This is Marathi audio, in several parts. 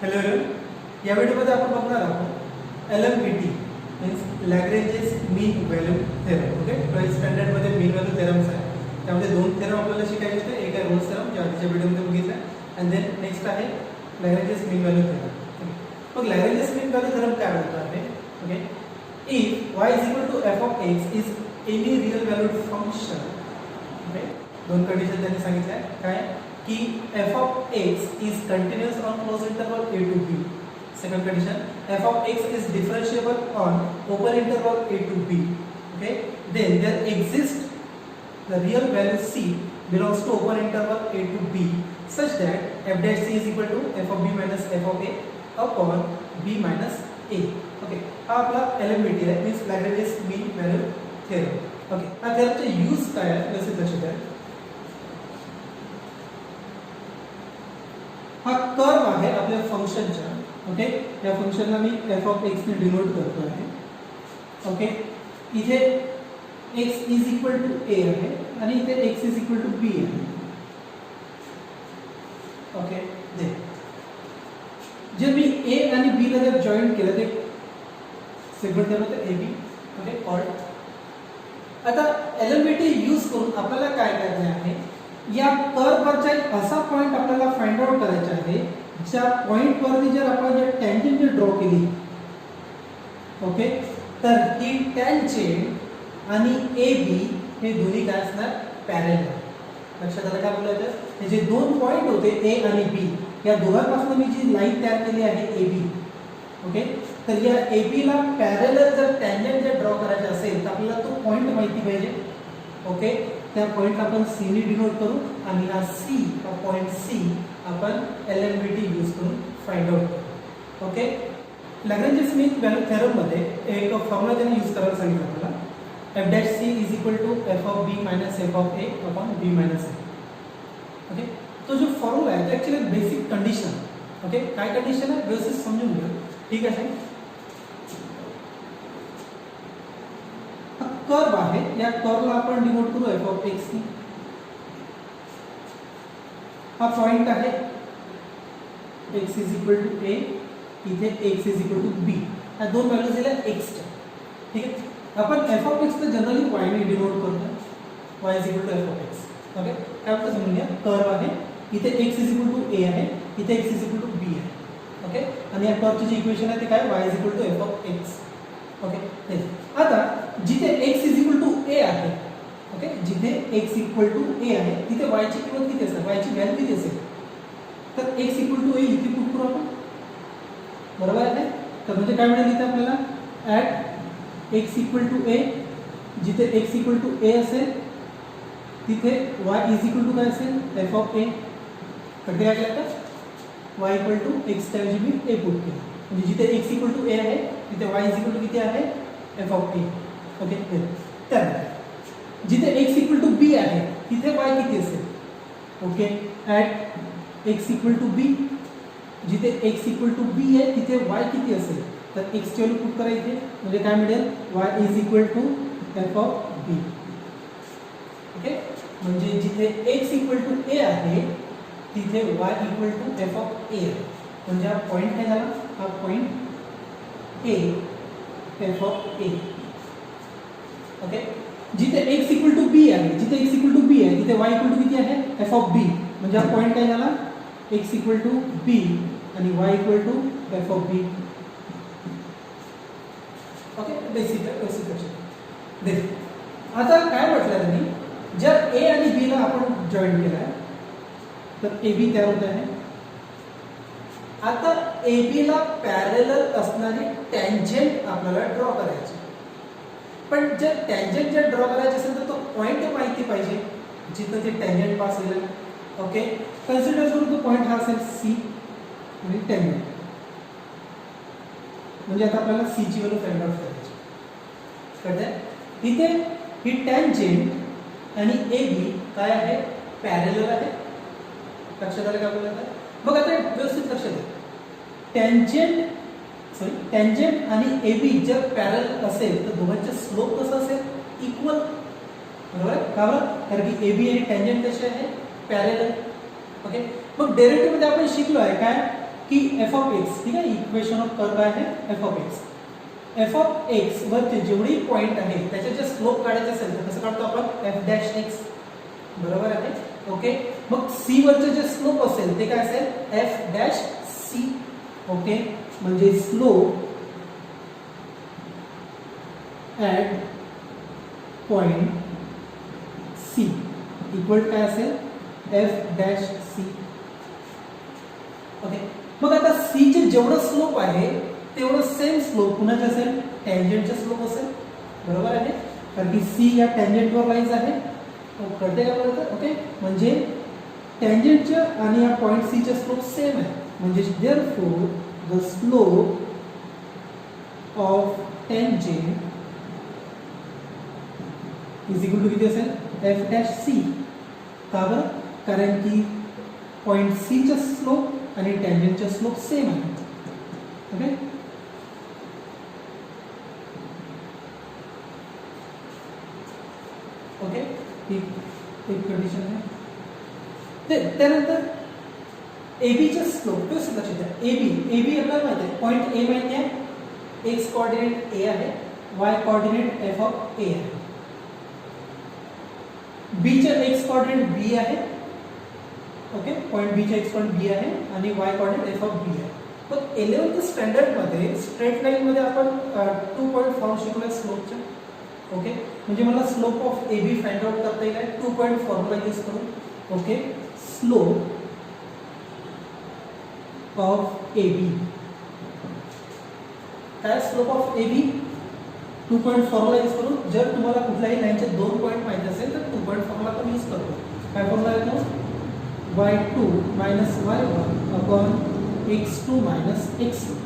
हॅलो एव्हरीवन, या व्हिडिओमध्ये आपण बघणार आहोत LMVT मीन्स लॅग्रेंजेस मीन व्हॅल्यू थेरम. ओके, 12th स्टँडर्डमध्ये मीन व्हॅल्यू थेरम्स आहे. त्यामध्ये दोन थेरम आपल्याला शिकायचे होते. एक आहे रोल्स थेरम, जे आधीच्या व्हिडिओमध्ये बघितला, आणि देन नेक्स्ट आहे लॅग्रेंजेस मीन व्हॅल्यू थेरम. मग लॅग्रेंजेस मीन व्हॅल्यू थेरम काय बोलतो आहे? Okay, if y is equal to f of x is any real valued function. Okay, दोन कंडिशन त्यांनी सांगितल्या काय की f of x is continuous on closed interval a to b. Second condition, f of x is differentiable on open interval a to b. Okay, then there exists the real value c belongs to open interval a to b such that f dash c is equal to f of b minus f of a upon b minus a. Okay, हा आपला LMVT आहे, मीन्स लॅग्रेंजेस मीन व्हॅल्यू थेरम. ओके, हा थेरमचा यूज काय आहे व्यवस्थित लक्षात द्या. हा कर्व आहे आपल्या फंक्शनचा. ओके, या फंक्शनला मी f of x ने डिनोट करतो आहे. ओके, इथे x is equal to a आहे आणि इथे x is equal to b आहे. ओके, जे मी a आणि b ला जर जॉईन केलं ते सेगमेंट तयार होतं AB. Okay, called. आता LMVT यूज करून आपल्याला काय करायचे आहे, या कर्ववरचा एक असा पॉइंट आपल्याला फाइंड आउट करायचा आहे ज्या पॉइंट वरती जर आपण जे टँजेंट ड्रॉ केली, ओके, तर ही टँजेंट आणि AB हे दोन्ही काय असणार? पॅरलल. लक्षात आलं काय बोलायचं? हे जे दोन पॉइंट होते A आणि B, या दोघांपासून मी जी लाईन तयार केली आहे AB. ओके, तर या AB ला पॅरलल जर टँजेंट जर ड्रॉ करायचा असेल तर आपल्याला तो पॉइंट माहिती पाहिजे. ओके, त्या पॉइंटला आपण C ने डिनोट करू आणि हा C, हा पॉइंट C आपण LMVT यूज करून फाइंड आउट करू. ओके, लॅग्रेंजेस मीन व्हॅल्यू थेरम मध्ये एक फॉर्म्युला त्यांनी यूज करायला सांगितलं आपल्याला, f dash c is equal to f of b minus f of a upon b minus a. Okay, तो जो फॉर्म्युला आहे तो ऍक्च्युअली बेसिक कंडिशन. ओके, काय कंडिशन आहे व्यवस्थित समजून घ्या. ठीक आहे, कर्व आहे, या कर्वला आपण डिनोट करू f of x ने. हा पॉइंट आहे x is equal to a, इथे x is equal to b. या दोन व्हॅल्यूज दिल्या x च्या. ठीक आहे, आपण f of x तर जनरली y ने डिनोट करतो, y is equal to f of x. Okay, काय होतं समजून घ्या. कर्व आहे, इथे x is equal to a आहे, इथे x is equal to b आहे. ओके, आणि या कर्वची जी इक्वेशन आहे ते काय? y is equal to f of x. Okay, आता जिथे x is equal to a आहे, ओके, जिथे x equal to a आहे तिथे y ची किंमत किती असेल? y ची व्हॅल्यू किती असेल? तर x equal to a इथे पुट करू आपण. बरोबर आहे? तर म्हणजे काय मिळेल इथे आपल्याला? At x equal to a, जिथे x equal to a असेल तिथे y is equal to काय असेल? f of a. कटे ऐकलं का? y equal to x च्या ऐवजी मी a पुट केलं. म्हणजे जिथे x equal to a आहे तिथे y is equal to किती आहे? f of a. ओके, तर जिथे x equal to b आहे तिथे y किती असेल? Okay, at x equal to b, जिथे x equal to b आहे तिथे y किती असेल? तर x ची व्हॅल्यू पुट करा इथे, म्हणजे काय मिळेल? y is equal to f of b. Okay, म्हणजे जिथे x equal to a आहे तिथे y equal to f of a. म्हणजे हा पॉइंट काय झाला? हा point a, f of a. Okay, जिथे x equal to b आहे, जिथे x equal to b आहे तिथे y equal to किती आहे? f of b. म्हणजे हा पॉइंट काय झाला? x equal to b आणि y equal to f of b. Okay, basic आहे. आता काय म्हटलं त्यांनी, जर a आणि b ला आपण जॉईन केलाय तर AB तयार होत आहे. आता AB ला पॅरलल असणारी टँजेंट आपल्याला ड्रॉ करायची. पण जर टँजेंट जर ड्रॉ करायची असेल तर तो पॉइंट माहिती पाहिजे जिथं ते टँजेंट पास होईल. ओके, कन्सिडर करून तो पॉइंट हा असेल C आणि टँजेंट. म्हणजे आता आपल्याला C ची व्हॅल्यू फाइंड आउट करायची. कळतंय? इथे ही टँजेंट आणि AB काय आहे? पॅरलल आहे. लक्षात आलं का बोलायचं? मग आता व्यवस्थित लक्षात द्या. टँजेंट आणि AB जर पॅरलल असेल तर दोघांचे स्लोप कसं असेल? इक्वल. बरोबर आहे का? कारण की AB आणि टँजेंट कसे आहे? पॅरलल. ओके, मग डेरिव्हेटिव्ह मध्ये आपण शिकलो आहे काय की एफ ऑफ एक्स, ठीक आहे, इक्वेशन ऑफ कर्व काय आहे F of x. F of x वरचे जेवढे पॉइंट आहे त्याचे जे स्लोप काढायचे असेल तर कसं काढतो आपण एफ डॅश एक्स, बरोबर आहे. ओके, मग सी वरचे जे स्लोप असेल ते काय असेल एफ डॅश सी. ओके, म्हणजे slope at point C equal काय असेल एफ डॅश सी. ओके, मग आता सी चे जेवढं स्लोप आहे तेवढं सेम स्लोप कुणाचे असेल टँजंटचे स्लोप असेल, बरोबर आहे, कारण की सी या टँजंटवर लाईज आहे. कळते का बरोबर. ओके, म्हणजे टँजंटचे आणि या पॉइंट सी चे स्लोप सेम आहे, म्हणजे therefore the slope of tangent is equal to किती असेल एफ डॅश सी. का बरं, कारण की पॉइंट सी चा स्लोप आणि टँजंटचा स्लोप सेम आहे. ओके, ओके, एक कंडिशन आहे. त्यानंतर एबीचा स्लोप व्यवस्थित लक्षात द्या. एबी आपल्याला माहिती आहे पॉइंट ए माहिती आहे, एक्स कोऑर्डिनेट ए आहे, वाय कोऑर्डिनेट एफ ऑफ ए आहे. बी चा एक्स कोऑर्डिनेट बी आहे. ओके, पॉइंट बी चा एक्स कोऑर्डिनेट बी आहे आणि वाय कोऑर्डिनेट एफ ऑफ बी आहे. पण 11th स्टँडर्ड मध्ये स्ट्रेट लाईन मध्ये आपण 2 पॉइंट फॉर्म शिकलोय स्लोपचा. ओके, म्हणजे मला slope of A B find out करता येईल 2 पॉइंट फॉर्म्युला यूज करून. Okay, slope of A B काय, slope of A B 2 point formula use करून. जर तुम्हाला कुठल्याही लाईनचे 2 पॉइंट माहिती असेल तर 2 पॉइंट फॉर्म्युला आपण यूज करतो. काय फॉर्म्युला येतो y2 minus y1 upon x2 minus x2.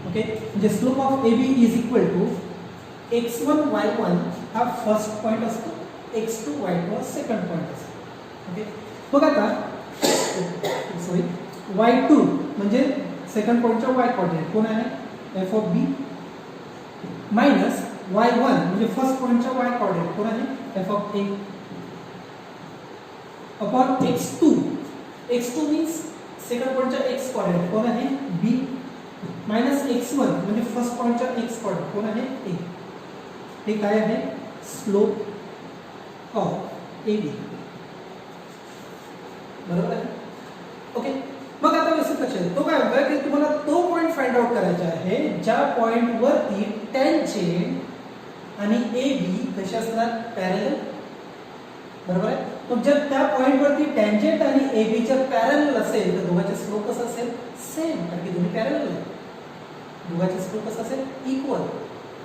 Okay, म्हणजे slope of A B is equal to x1 y1 हा फर्स्ट पॉइंट असतो, x2 y2 हा सेकंड पॉइंट असतो. ओके, बघ आता सॉरी y2 म्हणजे सेकंड पॉइंटचा y कोऑर्डिनेट कोण आहे F of B, minus y1 म्हणजे फर्स्ट पॉइंटचा y कोऑर्डिनेट कोण आहे F of A, upon x2 means second पॉइंटचा x कोऑर्डिनेट कोण आहे b, मायनस x1 म्हणजे फर्स्ट पॉइंटचा x कोऑर्डिनेट कोण आहे a. हे काय आहे स्लोप ऑफ ए बी, बरोबर आहे. ओके, मग आता व्यवस्थित लक्षात द्या. तो काय होता की तुम्हाला तो पॉइंट फाइंड आउट करायचा आहे ज्या पॉइंट वरती टँजंट आणि ए बी कसे असणार पॅरलल, बरोबर आहे. मग जर त्या पॉइंट वरती टँजंट आणि ए बी च्या पॅरलल असेल तर दोघांचे स्लोप कसं असेल सेम, कारण की दोन्ही पॅरलल आहेत. दोघांचे स्लोप कसं असेल इक्वल.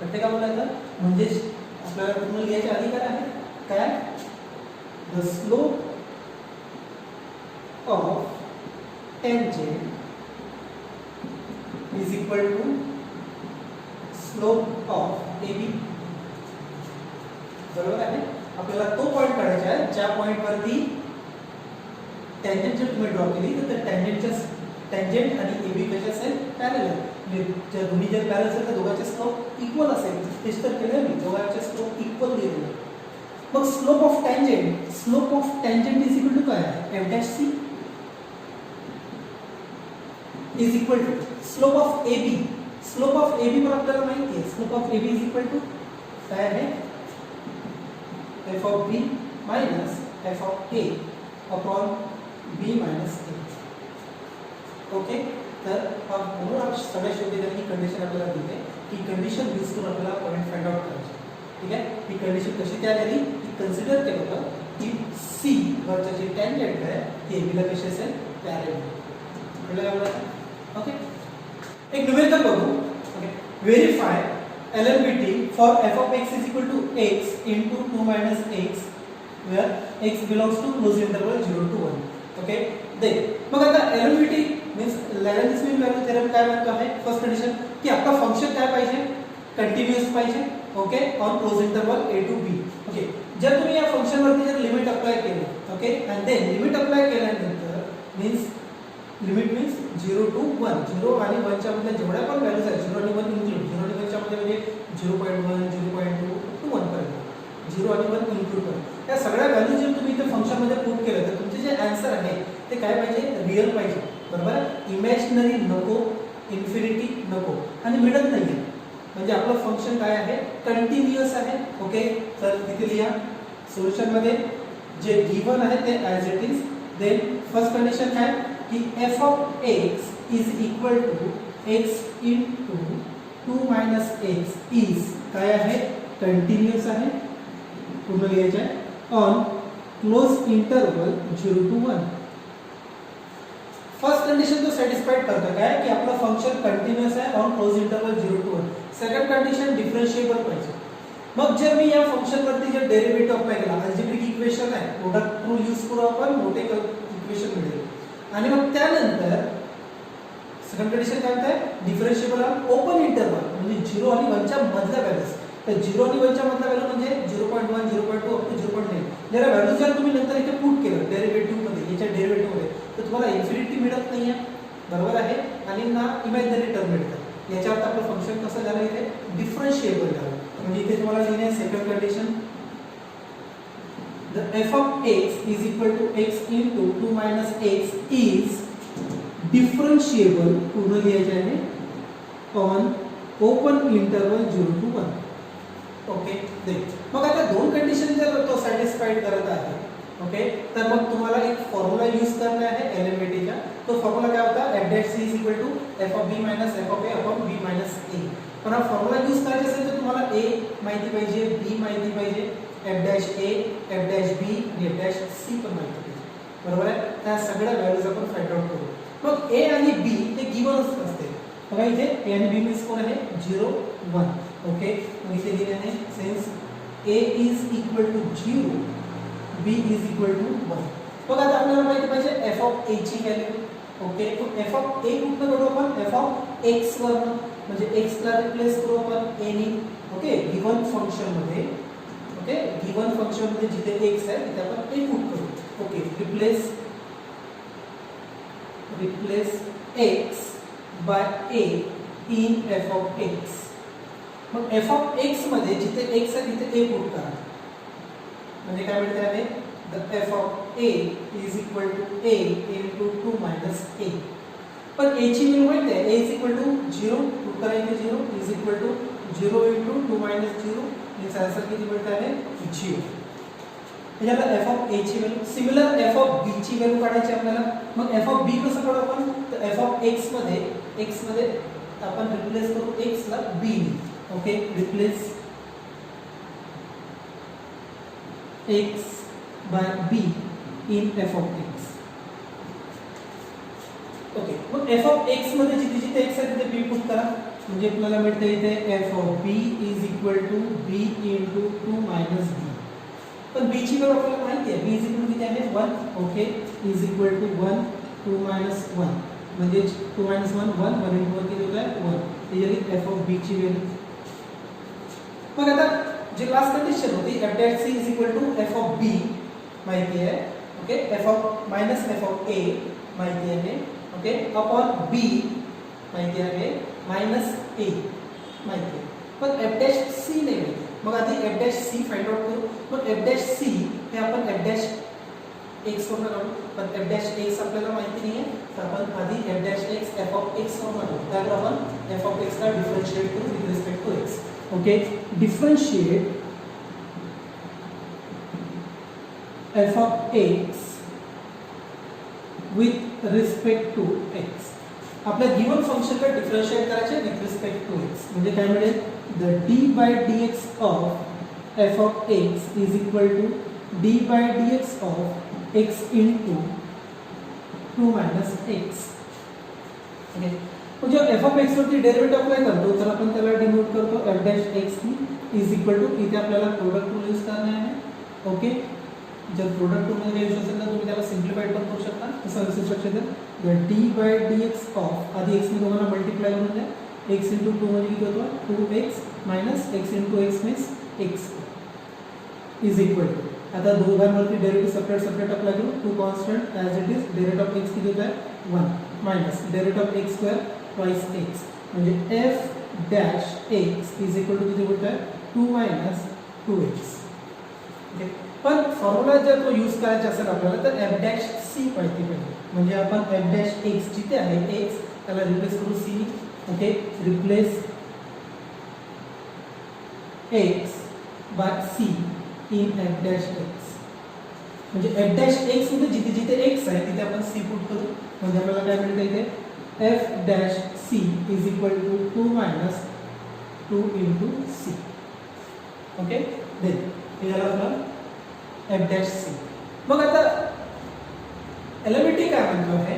कळते का बोलायचं, म्हणजे आपल्याला तुम्हाला लिहायचे अधिकार आहे काय the slope of tangent is equal to slope of A B, बरोबर आहे. आपल्याला तो पॉइंट काढायचा आहे ज्या पॉइंट वरती टँजंट जर तुम्ही ड्रॉ केली तर टँजंट आणि ए बी कसे असेल पॅरलल, म्हणजे जर दोन्ही जर पॅरलल असेल तर दोघांचे स्लोप इक्वल असेल. तेच तर केलं मी, दोघांचे स्लोप इक्वल दिलेले. मग slope of tangent is equal to काय आहे F dash C is equal to slope of A B. Slope of A B पण आपल्याला माहिती आहे, slope of A B is equal to काय आहे F of B minus F of A upon B minus A. Okay, तर म्हणून आपण सगळ्या शोधलेली कंडिशन आपल्याला दिली की कंडिशन यूज करून आपल्याला पॉइंट फाइंड आउट करायचे. ठीक आहे, ही कंडिशन कशी तयार झाली ती कन्सिडर केलं होतं की सी वरचं जे टँजंट आहे ते ए बीला कसे असेल पॅरलल. ओके, एक न्यूमेरिकल बघू. Okay, verify LMBT for f of x is equal to x into 2 minus x where x belongs to closed interval 0 to 1. Okay, मग आता LMBT मीन्स लॅरेंज मीन व्हॅल्यू थेरम काय म्हणतो आहे फर्स्ट कंडिशन की आपला फंक्शन काय पाहिजे कंटिन्यूअस पाहिजे. Okay, on close interval a to b. Okay, जर तुम्ही या फंक्शन वरती जर लिमिट अप्लाय केलं ओके आणि देन लिमिट अप्लाय केल्यानंतर मीन्स लिमिट मीन्स 0 to 1, 0 आणि 1 च्या मध्ये जेवढ्या पण व्हॅल्यूज आहेत 0 आणि 1 इन्क्लूड, 0 आणि 1 च्या मध्ये म्हणजे 0.1 0.2 to 1 पर्यंत 0 आणि 1 इन्क्लूड करा. या सगळ्या व्हॅल्यूज जर तुम्ही इथे फंक्शन मध्ये पुट केलं तर तुमचे जे आन्सर आहे ते काय पाहिजे रिअल पाहिजे. बरोबर आहे. इमॅजिनरी नको, इन्फिनिटी नको आणि मिळत नाहीये. म्हणजे आपलं फंक्शन काय आहे, कंटिन्युअस आहे. ओके, तर तिथे लिहा सोल्युशन मध्ये जे गिवन आहे ते as it is. Then first condition काय की F of x is equal to X into 2 minus X is काय आहे, कंटिन्युअस आहे. पूर्ण लिहायचं आहे on close interval 0 to 1. First condition तो सॅटिस्फाइड करतं काय की आपलं फंक्शन कंटिन्युअस आहे on close interval 0 to 1. Second condition differentiable पाहिजे. मग जर मी या फंक्शन वरती जर डेरिव्हेटिव्ह अप्लाय केला, अल्जेब्रिक इक्वेशन आहे, प्रोडक्ट रूल यूज करू आपण, मोठे इक्वेशन मिळेल. आणि मग त्यानंतर सेकंड कंडिशन काय म्हणते, डिफरन्शिएबल ऑन ओपन इंटरवल म्हणजे 0 आणि 1 च्या मधल्या व्हॅल्यूज. तर 0 आणि 1 च्या मधल्या व्हॅल्यू म्हणजे 0.1 0.2 अप टू 0.9. जर व्हॅल्यू जर तुम्ही नंतर इथे पुट केलं डेरिव्हेटिव्ह मध्ये, याच्या डेरिव्हेटिव्ह मध्ये, तर तुम्हाला इन्फिनिटी मिळत नाहीये. बरोबर आहे. आणि ना इमॅजिनरी टर्म मिळतात. याच्यावर आपलं फंक्शन कसं झालं, इथे डिफरन्शिएबल झालं. म्हणजे इथे तुम्हाला लिहिणे second condition the f of x is equal to x into 2 minus x is differentiable पूर्ण लिहायचे आहे on open interval 0 to 1. Okay, मग आता दोन कंडिशन जर तो सॅटिस्फाईड करत आहे, ओके, तर मग तुम्हाला एक फॉर्म्युला यूज करणे आहे एलएमएटीचा. तो फॉर्म्युला काय होता, f dash c is equal to f of b minus f of a upon b minus a. पण हा फॉर्म्युला यूज करायचा असेल तर तुम्हाला a माहिती पाहिजे, b माहिती पाहिजे, f dash a, f dash b आणि f dash c पण माहिती पाहिजे. बरोबर आहे. त्या सगळ्या व्हॅल्यूज आपण फाइंड आउट करू. मग a आणि b ते गिव्हनच असते. बघा इथे a आणि b मीन्स कोण आहे, 0 1. ओके, मग इथे लिहिणे आहे since a is equal to 0, b is equal to 1. बघा आता आपल्याला माहिती पाहिजे f of a ची व्हॅल्यू. ओके, तो f of a कुठून काढू आपण, f of x वरून, म्हणजे x ला रिप्लेस करू आपण a ने. ओके, गिवन फंक्शन मध्ये, ओके, गिवन फंक्शन मध्ये जिथे x आहे तिथे आपण a पुट करू. Okay, replace x by a in f of x. मग f of x मध्ये जिथे x आहे तिथे a पुट करा. म्हणजे काय मिळते आहे, the f of a is equal to a into 2 minus a. पण a ची व्हॅल्यू माहिती आहे, a is equal to 0, put करा इथे 0 is equal to 0 into 2 minus 0 means answer किती मिळते आहे, 0. याला f of a ची value. Similar f of b ची व्हॅल्यू काढायची आपल्याला. मग f of b कसं काढू आपण, तर f of x मध्ये आपण रिप्लेस करू x ला b ने. Okay, replace x by b in f of x. Okay, मग f of x मध्ये जिथे x आहे तिथे b पुट करा. म्हणजे आपल्याला मिळते इथे f of b is equal to b into 2 minus b. पण b ची व्हॅल्यू आपल्याला माहिती आहे, b is equal to किती आहे, 1. Okay, is equal to 1 2 minus 1 म्हणजे 2 minus 1 1 1 into 1 किती होत आहे, 1. म्हणजे f of b ची व्हॅल्यू. मग आता जी लास्ट कंडिशन होती f dash c is equal to f of b माहिती आहे. Okay, f of minus f of a माहिती आहे. ओके, अपॉन b माहिती आहे, मायनस a माहिती आहे. पण f dash c नाही माहिती. मग आधी f dash c find out करू. मग f dash c हे आपण f dash x वरून काढू. पण f dash x आपल्याला माहिती नाही आहे, तर आपण आधी f dash x f of x वरून काढू. त्यावर आपण f of x ला डिफरन्शिएट करू with respect to x. Okay, differentiate f of x with respect to x. आपल्या गिवन फंक्शनला डिफरन्शिएट करायचे विथ रिस्पेक्ट टू x. म्हणजे काय मिळेल, the d by dx of f of x is equal to d by dx of x into 2 minus x. Okay, म्हणजे f of x वरती डेरिव्हेटिव्ह अप्लाय करतो तर आपण त्याला डिनोट करतो f dash x नी इज इक्वल टू, इथे आपल्याला प्रोडक्ट रूल यूज करणे आहे. ओके, जर प्रोडक्ट रूल मध्ये यूज असेल तर तुम्ही त्याला सिम्प्लिफाइड पण करू शकता. कसं इन्स्ट्रक्शन आहे, d by dx of आधी x ने दोघांना मल्टिप्लाय करून द्या. x into 2 म्हणजे किती होतो, 2x minus x into x means x is equal to, आता दोघांवरती डेरिव्हेटिव्ह सेपरेट अप्लाय करू. 2 constant as it is, derivative of x किती होत आहे, 1 minus derivative of x square twice x म्हणजे f dash x is equal to किती होत आहे, 2 minus 2x. ओके, पण फॉर्म्युला जर तो यूज करायचा असेल आपल्याला तर f dash c माहिती पाहिजे. म्हणजे आपण एफ डॅश एक्स जिथे आहे एक्स त्याला रिप्लेस करू C. Okay, replace X by C in F dash X. म्हणजे एफ डॅश एक्स मध्ये जिथे जिथे एक्स आहे तिथे आपण सी पुट करू. म्हणजे आपल्याला काय मिळतं इथे F dash C is equal to 2 minus 2 into C. Okay, then हे झालं आपलं एफ डॅश सी. मग आता एलिमेंट्री काय म्हणतो आहे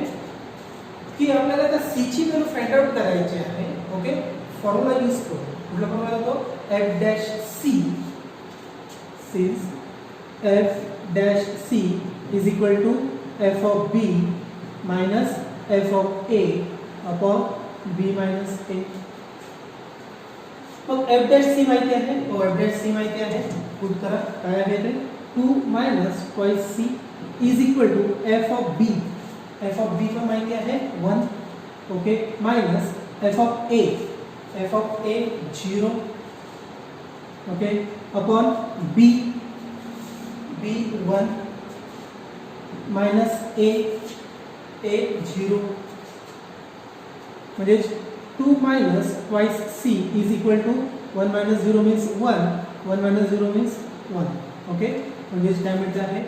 की आपल्याला त्या सी ची व्हॅल्यू फाइंड आउट करायची आहे. ओके, फॉर्म्युला यूज करू. कुठला फॉर्म्युला तो F dash C since F dash C is equal to F of B minus F of A upon B minus A. मग एफ डॅश सी माहिती आहे, एफ डॅश सी माहिती आहे, पुट करा. काय आहे ते 2 minus twice c is equal to F of b. F of b पण माहिती आहे 1. Okay, minus F of a. F of a 0. Okay, upon b. B 1 minus a. A 0. म्हणजे 2 minus twice c is equal to 1 minus 0 means 1. 1 minus 0 means 1. Okay, म्हणजे काय मिळते आहे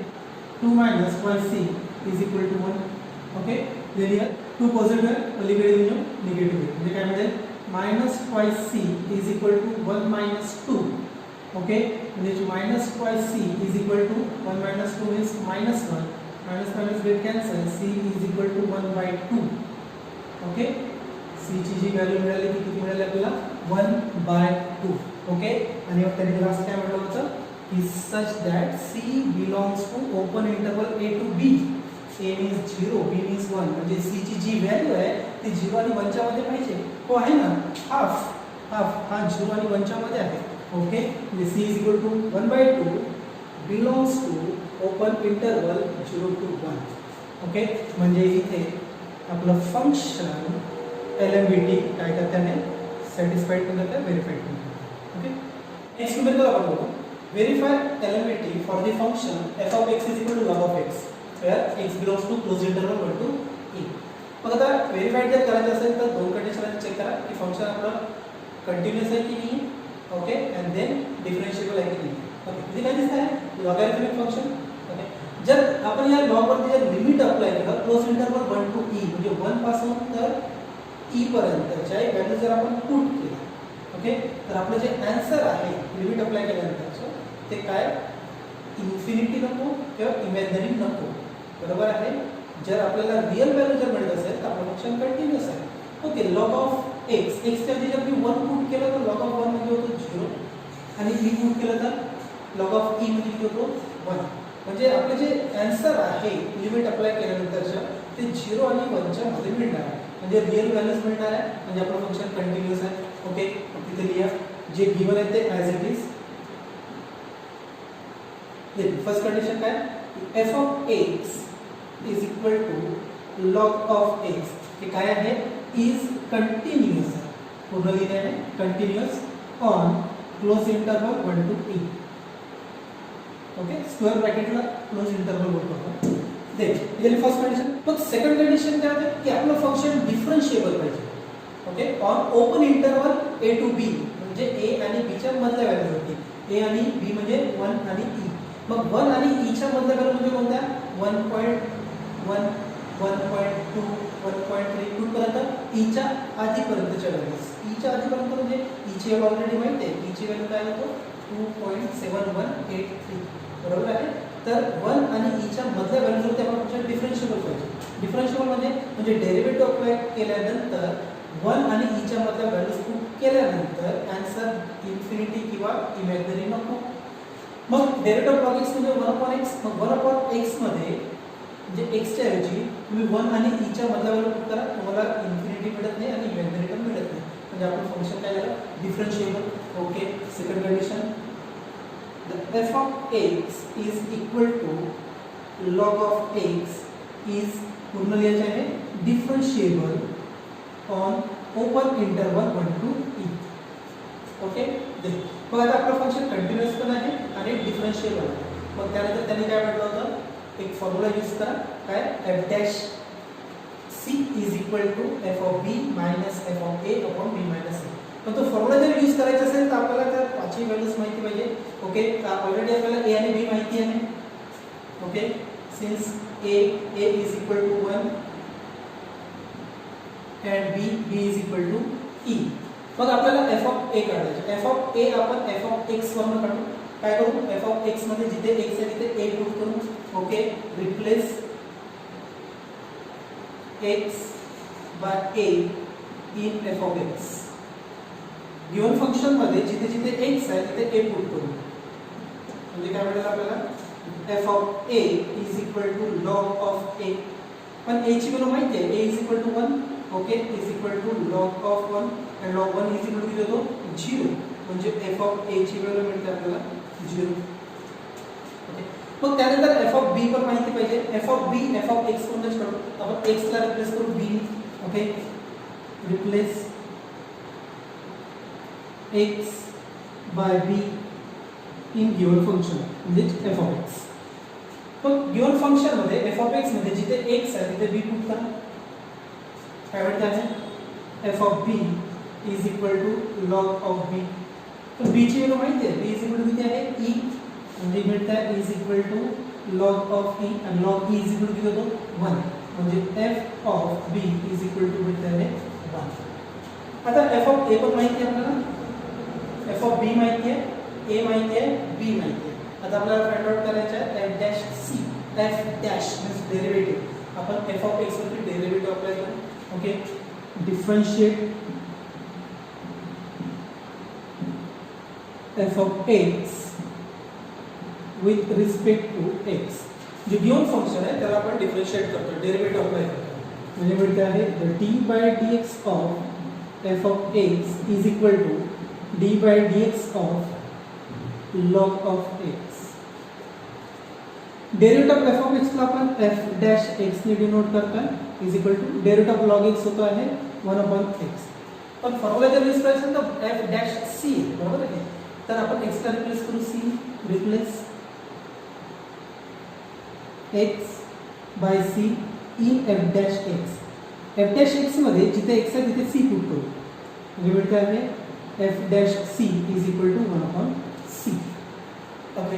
2 minus twice c is equal to 1. Okay, clear. 2 positive पलीकडे येऊन निगेटिव्ह म्हणजे काय मिळेल minus twice c is equal to 1 minus 2. Okay, म्हणजे minus twice c is equal to 1 minus 2 means minus 1. minus minus get cancel. c is equal to 1 by 2. Okay, C ची जी व्हॅल्यू मिळाली ती किती मिळाली आपल्याला 1 बाय 2. ओके, आणि मग त्यांनी लास्ट काय म्हटलं होतं की such that C belongs to open interval A to B. A means 0, B means 1. म्हणजे सी ची जी व्हॅल्यू आहे ती 0 आणि 1 च्या मध्ये पाहिजे. हो आहे ना, हाफ हाफ हा 0 आणि 1 च्या मध्ये आहे. ओके, म्हणजे C is equal to 1 by 2 belongs to open interval 0 to 1. Okay, म्हणजे इथे आपलं फंक्शन एलएमबीटी काय करते त्याने सॅटिस्फाइड पण करते, व्हेरीफाइड पण करते. ओके, नेक्स्ट मेथड आपण बघू. Verify LMVT for the function f of x is equal to log of x where x belongs to close interval 1 to e. मग आता व्हेरीफाइड जर करायचं असेल तर दोन कंडिशन चेक करा की फंक्शन आपलं कंटिन्यूअस आहे की नाही. ओके, अँड देन डिफरन्शिएबल आहे की नाही. ओके, इथे काय दिसत आहे लॉगॅरिथमिक फंक्शन. ओके, जर आपण या लॉग वरती जर लिमिट अप्लाय केलं क्लोज इंटरवल 1 to e म्हणजे 1 पासून तर ई पर्यंतच्या व्हॅल्यू जर आपण पुट केलं. ओके, तर आपलं जे आन्सर आहे लिमिट अप्लाय केल्यानंतरचं ते काय इन्फिनिटी नको किंवा इमॅजिनरी नको. बरोबर आहे. जर आपल्याला रिअल व्हॅल्यू जर मिळत असेल तर आपलं फंक्शन कंटिन्यूअस आहे. ओके, लॉग ऑफ एक्स एक्सच्या जर मी 1 पुट केलं तर लॉग ऑफ 1 म्हणजे होतो 0 आणि e पुट केलं तर लॉग ऑफ e म्हणजे होतो 1. म्हणजे आपले जे आन्सर आहे लिमिट अप्लाय केल्यानंतरच्या ते 0 आणि 1 च्या मध्ये मिळणार आहे. म्हणजे रिअल व्हॅल्यूज मिळणार आहे. म्हणजे आपलं फंक्शन कंटिन्यूअस आहे. ओके, तिथे लिहा जे गिवन आहे ते as it is. First condition काय f of x is equal to log of x. हे काय आहे इज कंटिन्यूअस आहे. पूर्ण लिहिणे आहे continuous on close interval 1 to e. Okay, square ब्रॅकेटला क्लोज इंटरवल बोलतो. Then first condition. मग सेकंड कंडिशन काय आहे की आपलं फंक्शन डिफरन्शिएबल पाहिजे. Okay, on open interval A to b म्हणजे ए आणि बी च्या मधल्या व्हॅल्यू होती. ए आणि बी म्हणजे 1 आणि e. मग 1 आणि e च्या मधल्या व्हॅल्यू म्हणजे कोणत्या 1.1 1.2 1.3 कुठपर्यंत e च्या आधीपर्यंतच्या व्हॅल्यूज. e च्या आधीपर्यंत म्हणजे e ची व्हॅल्यू ऑलरेडी माहिती आहे. e ची व्हॅल्यू काय होतो 2.7183. बरोबर आहे. तर 1 आणि e च्या मधल्या व्हॅल्यूज होते आपण फंक्शन डिफरन्शिएबल पाहिजे. डिफरन्शिएबल म्हणजे डेरिव्हेटिव्ह अप्लाय केल्यानंतर 1 आणि e च्या मधल्या व्हॅल्यूज पुट केल्यानंतर आन्सर इन्फिनिटी किंवा इमॅजिनरी नको. मग डेरिव्हेटिव्ह लॉग एक्स म्हणजे 1/x. मग 1/x मध्ये म्हणजे x च्या ऐवजी तुम्ही 1 आणि e च्या मधल्या व्हॅल्यू पुट करा. तुम्हाला इन्फिनिटी मिळत नाही आणि इमॅजिनरी पण मिळत नाही. म्हणजे आपलं फंक्शन काय झालं differentiable. Okay, second condition the f of x is equal to log of x is पूर्ण लिहायचे आहे differentiable on open interval 1 to e. Okay, मग आता आपलं फंक्शन कंटिन्यूअस पण आहे आणि डिफरन्शिएबल आहे. मग त्यानंतर त्यांनी काय म्हटलं होतं एक फॉर्म्युला यूज करा काय f dash C is equal to F of B minus F of A upon B minus a. पण तो फॉर्म्युला जर यूज करायचा असेल तर आपल्याला त्या पाचही व्हॅल्यूज माहिती पाहिजे. ओके, ऑलरेडी आपल्याला ए आणि बी माहिती आहे. Okay, since A is equal to 1 and b is equal to e. मग आपल्याला f of a काढायचे. f of a आपण f of x वरून काढू. काय करू? f of x मध्ये जिथे x आहे तिथे a पुट करू. Okay, replace x by a in f of x. Given function मध्ये जिथे जिथे x आहे तिथे a पुट करू. म्हणजे काय मिळेल आपल्याला? f of a is equal to log of a. पण a ची व्हॅल्यू माहिती आहे, a is equal to 1. Okay, is equal to log of 1 and log 1 is equal to किती होतो? 0. म्हणजे f of a ची व्हॅल्यू मिळते आपल्याला 0. ओके, मग त्यानंतर f of b पण माहिती पाहिजे. f of b f of x कोणताच करू. आपण x ला रिप्लेस करू b. Okay, replace x by b in given function म्हणजे f of x. मग गिवन फंक्शन मध्ये f of x मध्ये जिथे x आहे तिथे b पुट करा. काय म्हणते आहे? f of b is equal to log of b. तर b ची व्हॅल्यू माहिती आहे, b is equal to किती आहे? e. म्हणजे मिळतं आहे is equal to log of e आणि log e is equal to किती होतो? 1. म्हणजे f of b is equal to मिळतं आहे 1. आता f of a पण माहिती आहे आपल्याला. f of b माहिती आहे, a माहिती आहे, b माहिती आहे. आता आपल्याला फाइंड आउट करायचं आहे f dash c. f dash means derivative. आपण f of x वरती डेरिव्हेटिव्ह अप्लाय करू. Okay, differentiate f of x with respect to x. जे गिवन फंक्शन आहे त्याला आपण डिफरन्शिएट करतो, डेरिव्हेटिव्ह अप्लाय करतो. म्हणजे मिळते आहे the d by dx of f of x is equal to d by dx of log of x. Derivative f of x ला आपण f dash x ने डिनोट करतो is equal to derivative log x होतो आहे 1 upon x. पण फॉर्म्युला जर यूज करायचं तर f dash c बरोबर आहे. तर आपण x ला रिप्लेस करू c. Replace x by c in f dash x. f dash x मध्ये जिथे x आहे तिथे c पुट करू. म्हणजे मिळते आहे f dash c is equal to 1 upon c. Okay,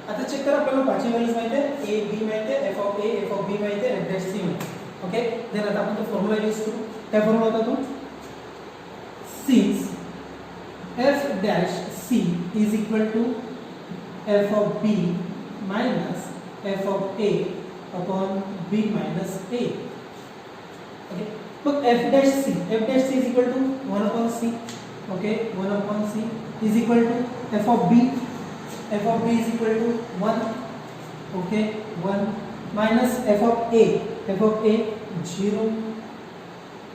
आता चेक करा. आपल्याला पाचही व्हॅल्यूज माहिती आहे, a b माहिती आहे, f of a f of b माहिती आहे, f dash c माहिती आहे. ओके, देन आता आपण तो फॉर्म्युला यूज करू. काय फॉर्म्युला होता तो? Since f dash c is equal to f of b minus f of a upon b minus a. Okay, मग f dash c is equal to 1 upon c. Okay, 1 upon c is equal to f of b is equal to 1. Okay, 1 minus f of a 0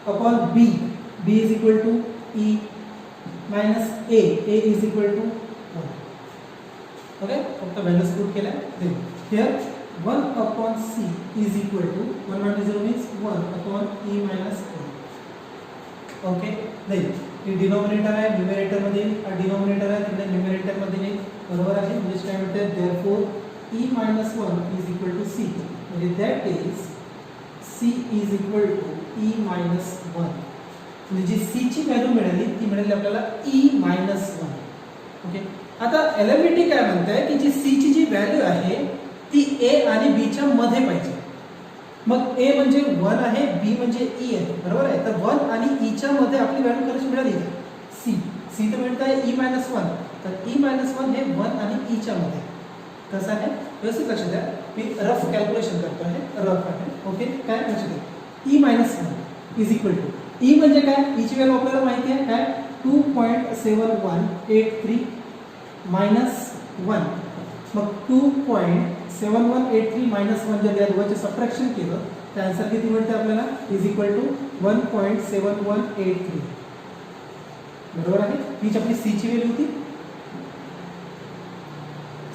upon b is equal to e minus a is equal to 1. Okay, फक्त व्हॅल्यूज पुट केल्या. Here 1 upon c is equal to 1 minus 0 means 1 upon e minus a. Okay, then हे डिनोमिनेटर आहे, न्यूमरेटर मध्ये डिनोमिनेटर आहे तिकडे न्यूमरेटर मध्ये नाही. बरोबर आहे. म्हणजे काय म्हणते? Therefore e minus 1 is equal to c. म्हणजे that is c is equal to e minus 1. म्हणजे जी c ची व्हॅल्यू मिळाली ती मिळाली आपल्याला e minus 1. ओके, आता एलएमईटी काय म्हणते की जी c ची जी व्हॅल्यू आहे ती a आणि b च्या मध्ये पाहिजे. मग a म्हणजे 1 आहे, b म्हणजे e आहे. बरोबर आहे. तर 1 आणि e च्या मध्ये आपली व्हॅल्यू कशी मिळाली? c तर मिळत आहे e minus 1. तर e minus 1 हे 1 आणि e च्या मध्ये. कसं आहे? व्यवस्थित लक्ष द्या. मी रफ कॅल्क्युलेशन करतो आहे, रफ आहे. ओके, काय लक्ष द्या. e minus 1 is equal to e म्हणजे काय? e ची व्हॅल्यू आपल्याला माहिती आहे काय? 2.7183 minus 1. मग 2.7183 minus 1 जर या दोघांचे सबट्रॅक्शन केलं तर आन्सर किती मिळते आपल्याला? Is equal to 1.7183. बरोबर आहे. हीच आपली c ची व्हॅल्यू होती.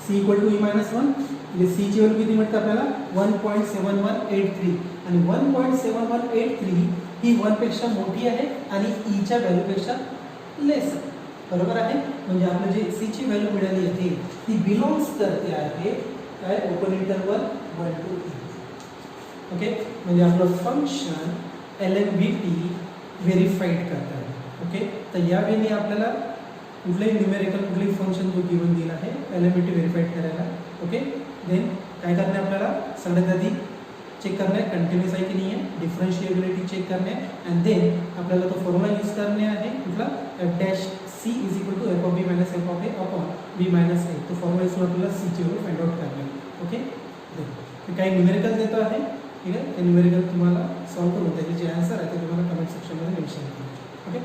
c equal to e minus 1. म्हणजे c ची व्हॅल्यू किती मिळते आपल्याला? 1.7183. आणि 1.7183 ही 1 पेक्षा मोठी आहे आणि e च्या व्हॅल्यू पेक्षा लेस आहे. बरोबर आहे. म्हणजे आपलं जे c ची व्हॅल्यू मिळाली आहे ती बिलॉंग्स करते आहे काय? Open interval 1 to e. Okay, म्हणजे आपलं फंक्शन LMVT व्हेरीफाईड करता येईल. ओके, तर या वेळी आपल्याला कुठलंही न्यूमेरिकल कुठलंही फंक्शन जो गिवन दिला आहे LMVT व्हेरीफाईड करायला. ओके, देन काय करणे आपल्याला सगळ्यात आधी चेक करणे कंटिन्यूस आहे की नाही आहे, डिफरन्शिएबिलिटी चेक करणे अँड देन आपल्याला तो फॉर्म्युला यूज करणे आहे कुठला f' c is equal to F of B minus F of A upon B minus a. तो फॉर्म्युला यूज आपल्याला सी ची व्हॅल्यू फाइंड आउट करणे. ओके, मी काही न्यूमेरिकल देतो आहे, ठीक आहे, ते न्यूमेरिकल तुम्हाला सॉल्व करून त्याचे जे आन्सर आहे ते तुम्हाला कमेंट सेक्शनमध्ये मेन्शन करा. ओके.